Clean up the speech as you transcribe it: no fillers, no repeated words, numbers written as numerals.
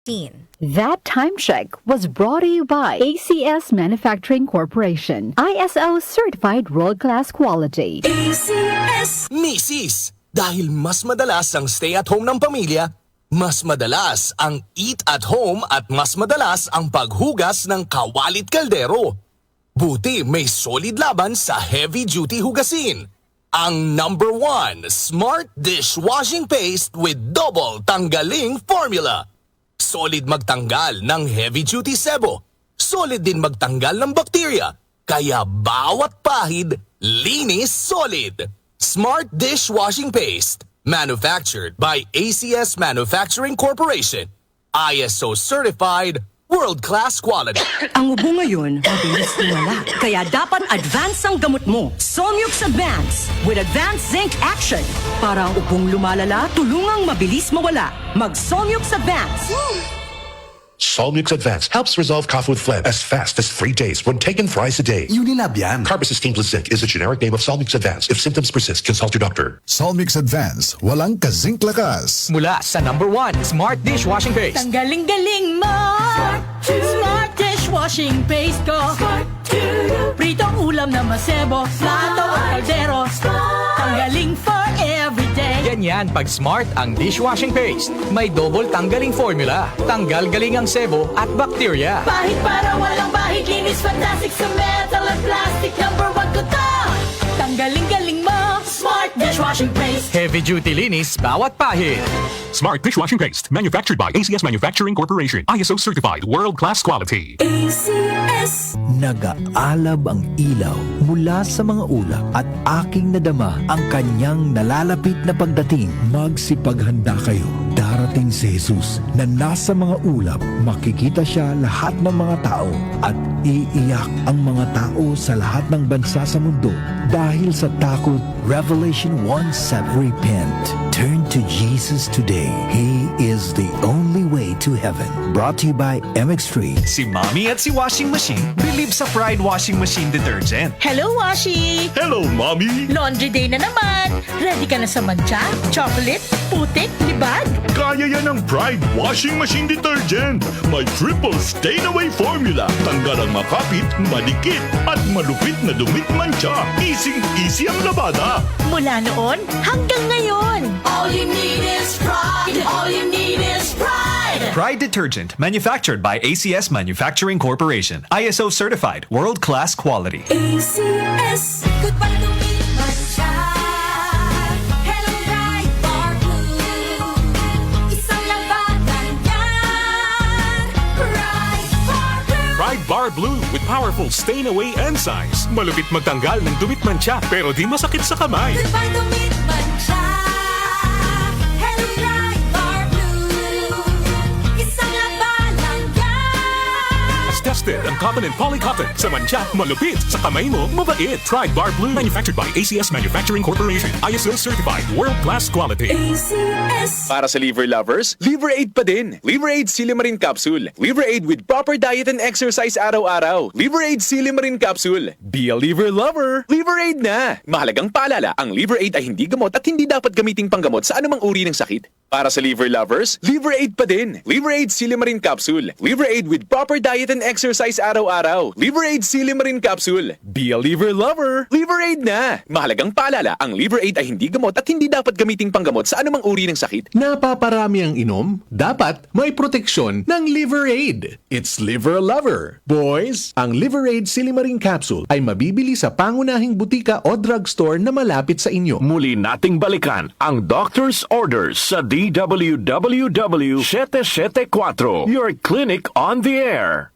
That time check was brought to you by ACS Manufacturing Corporation, ISO certified world-class quality. ACS! Misis, dahil mas madalas ang stay at home ng pamilya, mas madalas ang eat at home at mas madalas ang paghugas ng kawalit kaldero. Buti may solid laban sa heavy-duty hugasin. Ang number 1 Smart Dishwashing Paste with double tanggaling formula. Solid magtanggal ng heavy-duty sebo. Solid din magtanggal ng bakterya. Kaya bawat pahid, linis solid. Smart Dishwashing Paste. Manufactured by ACS Manufacturing Corporation. ISO certified, world-class quality. Ang ubo ngayon, mabilis lumala. Kaya dapat advance ang gamot mo. Somyux Advance with Advanced Zinc Action. Para ang ubong lumalala, tulungang mabilis mawala. Mag-Somyux Advance. Solmux Advance helps resolve cough with phlegm as fast as 3 days when taken thrice a day. Unilab yan. Carbamazepine plus zinc is the generic name of Solmux Advance. If symptoms persist, consult your doctor. Solmix Advance, walang kazink lakas. Mula sa number 1 Smart Dishwashing Paste. Tanggaling-galing mo. Smart Dishwashing Paste ko. Pritong ulam na masebo. Plato at kaldero. Tanggaling for everyday. Ganyan pag Smart ang dishwashing paste. May double tanggaling formula. Tanggal galing ang sebo at bakterya. Pahit para walang bahid. Linis fantastic sa metal at plastic. Number 1 ko to. Tanggaling-galing mo. Smart Dishwashing Paste. Heavy duty linis bawat pahid. Smart Dishwashing Paste, manufactured by ACS Manufacturing Corporation. ISO certified, world-class quality. ACS! Nag-aalab ang ilaw mula sa mga ulap at aking nadama ang kanyang nalalapit na pagdating. Magsipaghanda kayo. Darating si Jesus na nasa mga ulap. Makikita siya lahat ng mga tao at iiyak ang mga tao sa lahat ng bansa sa mundo dahil sa takot. Revelation 1:7. Repent. Turn to Jesus today. He is the only way to heaven. Brought to you by MX3. Si Mommy at si Washing Machine believe sa Pride Washing Machine Detergent. Hello, Washi! Hello, Mommy! Laundry day na naman! Ready ka na sa mancha, chocolate, putik, libag? Kaya yan ang Pride Washing Machine Detergent. May triple stain-away formula. Tanggal ang makapit, malikit, at malupit na dumit mancha. Easy ang labada. Mula noon hanggang ngayon. All you need is pride. All you need is pride. Pride Detergent, manufactured by ACS Manufacturing Corporation. ISO certified, world-class quality. ACS. Goodbye to me, mancha. Hello, bright bar blue. Isang labanan yan. Bright bar blue. Pride Bar Blue with powerful stain-away enzymes. Malupit magtanggal ng dumit mancha pero di masakit sa kamay. Goodbye to me, mancha. Hello, bright bar blue. Isang labanan yan. As tested ang cotton and polycotton. Sa mancha, malupit. Sa kamay mo, mabait. Pride Bar Blue, manufactured by ACS Manufacturing Corporation. ISO certified, world-class quality. ACS. Para sa liver lovers, Liver Aid pa din. Liver Aid Silimarin Capsule. Liver Aid with proper diet and exercise araw-araw. Liver Aid Silimarin Capsule. Be a liver lover. Liver Aid na. Mahalagang paalala, ang Liver Aid ay hindi gamot at hindi dapat gamiting panggamot sa anumang uri ng sakit. Para sa liver lovers, Liver Aid pa din. Liver Aid Silimarin Capsule. Liver Aid with proper diet and exercise araw-araw. Liver Aid Silimarin Capsule. Be a liver lover. Liver Aid na. Mahalagang paalala, ang Liver Aid ay hindi gamot at hindi dapat gamiting panggamot sa anumang uri ng sakit. Napaparami ang inom? Dapat may proteksyon ng Liver Aid. It's Liver Lover. Boys, ang Liver Aid Silimarin Capsule ay mabibili sa pangunahing butika o drugstore na malapit sa inyo. Muli nating balikan ang doctor's orders sa DWWW 774, your clinic on the air.